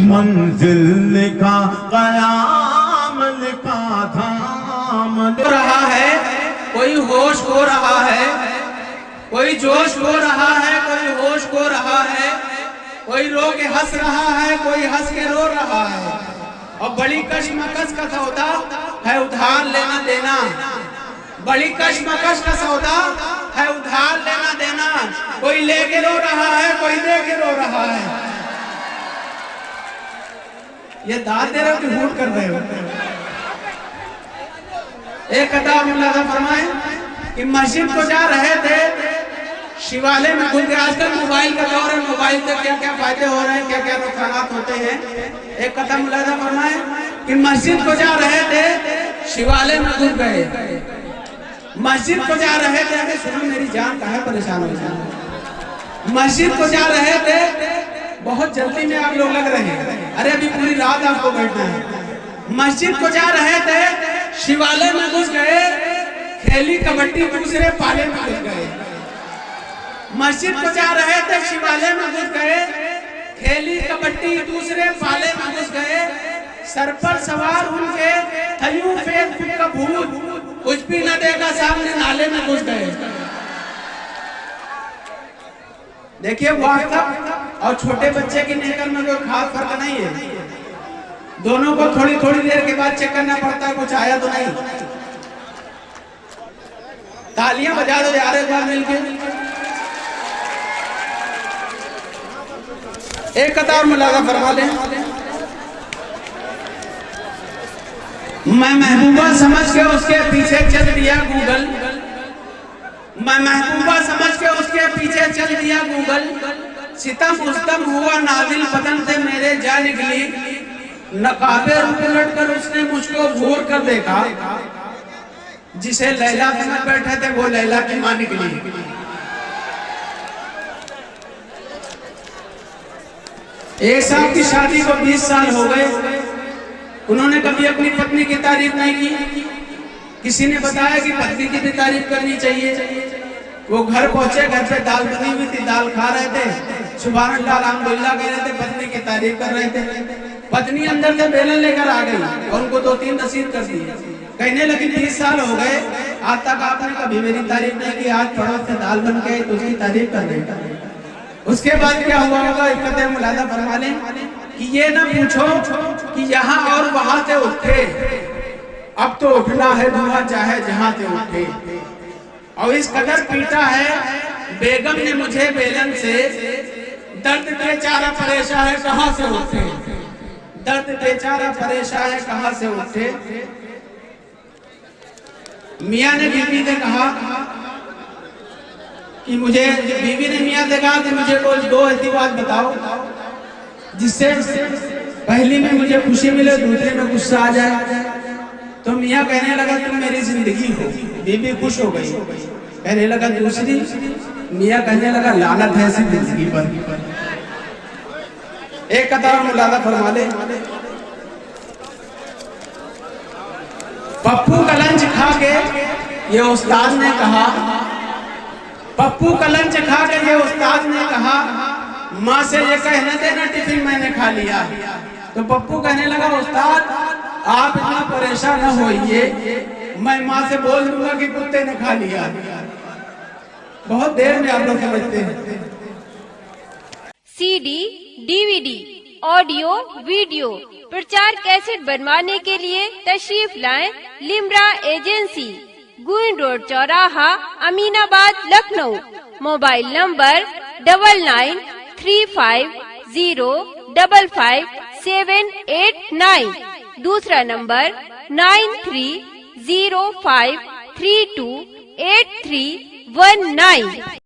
मंजिल लिखा कयाम लिखा धाम रहा है, कोई होश खो रहा है, कोई जोश खो रहा है, कोई होश खो रहा है, कोई रो के हंस रहा है, कोई हंस के रो रहा है। और बड़ी कशमकश का सौदा है उधार लेना देना, बड़ी कशमकश का सौदा है उधार लेना देना। कोई लेके रो रहा है, कोई दे के रो रहा है। ये दाद दे रहे हो कि हूट कर रहे हो? एक कतार मुलाजा फरमाए कि मस्जिद को जा रहे थे, शिवालय में घुस गए। आजकल मोबाइल का दौर है, मोबाइल से क्या क्या फायदे हो रहे हैं, क्या क्या नुकसान होते हैं। एक कथा मुलाजा फरमाए कि मस्जिद को जा रहे थे, शिवालय में घुस गए। मस्जिद को जा रहे थे, अरे सुनो मेरी जान कहाँ परेशान हो जाए। मस्जिद को जा रहे थे, बहुत जल्दी में आप लोग लग रहे हैं, अरे अभी पूरी रात आपको बैठना है। मस्जिद को जा रहे थे, शिवालय में घुस गए, खेली कबड्डी दूसरे पाले में घुस गए। मस्जिद को जा रहे थे, शिवालय में घुस गए, खेली कबड्डी दूसरे पाले में घुस गए। सर पर सवार उनके थयूं फेसबुक का भूत, कुछ भी न देखा, सामने नाले में घुस गए। देखिए व्हाट्सएप और छोटे बच्चे की नेकर में कोई खास फर्क नहीं है। दोनों को थोड़ी थोड़ी देर के बाद चेक करना पड़ता है, कुछ आया तो नहीं। तालियां बजा दो यार एक बार मिलके। एक कतार मुलाजा फरमा लें। मैं महबूबा समझ के उसके पीछे चल दिया गूगल, मैं महबूबा समझ के उसके पीछे चल दिया गूगल। सितम उस्तम हुआ नाजिल बदन से मेरे जा निकली, नकाबे उलट कर उसने मुझको घूर कर देखा। जिसे लैला समझ बैठे थे वो लैला की मां निकली। एक साहब की शादी को 20 साल हो गए, उन्होंने कभी अपनी पत्नी की तारीफ नहीं की। किसी ने बताया कि पत्नी की भी तारीफ करनी चाहिए। वो घर पहुंचे, घर पे दाल बनी हुई थी, दाल खा रहे थे, सुभान अल्लाह अल्हम्दुलिल्लाह कह रहे थे, पत्नी की तारीफ कर रहे थे। पत्नी अंदर से बेलन लेकर आ गई और उनको 2-3 नसीहत कर दी। कहने लगी 20 साल हो गए, आज तक आपने कभी मेरी तारीफ नहीं की, आज पड़ोस से दाल बन के तो उसकी तारीफ कर रहे। उसके बाद क्या हुआ होगा, एक कदर मुलाजा फरमा लें कि ये ना पूछो कि यहाँ और वहां से उठे, अब तो उठना है धुआं चाहे जहां से उठे। और इस कदर पीटा है बेगम ने मुझे बेलन से, दर्द बेचारा परेशान है कहां से उठे, दर्द बेचारा परेशान है कहां से उठे। मियां ने बीवी से कहा कि मुझे, बीवी ने मियां से कहा कि मुझे कोई 2 ऐसी बात बताओ जिससे पहली में मुझे खुशी मिले, दूसरे में गुस्सा आ जाए। तो मियां कहने लगा तुम मेरी जिंदगी हो। बीवी खुश हो गई, कहने लगा दूसरी। मियां कहने लगा लानत है ऐसी जिंदगी पर। एक कतार मुलाजा फरमा ले। पप्पू का लंच खा के ये उस्ताद ने कहा, पप्पू का लंच खा के ये उस्ताद ने कहा, माँ से ये कहने देना टिफिन मैंने खा लिया। तो पप्पू कहने लगा उस्ताद आप इतना परेशान न होइए, मैं माँ से बोल दूंगा कि कुत्ते ने खा लिया। बहुत देर में आप लोग समझते हैं। CD, DVD, ऑडियो वीडियो प्रचार कैसेट बनवाने के लिए तशरीफ लाएं लिम्रा एजेंसी, गुइन रोड चौराहा, अमीनाबाद, लखनऊ। Mobile number 993550558789। दूसरा नंबर 9305328319।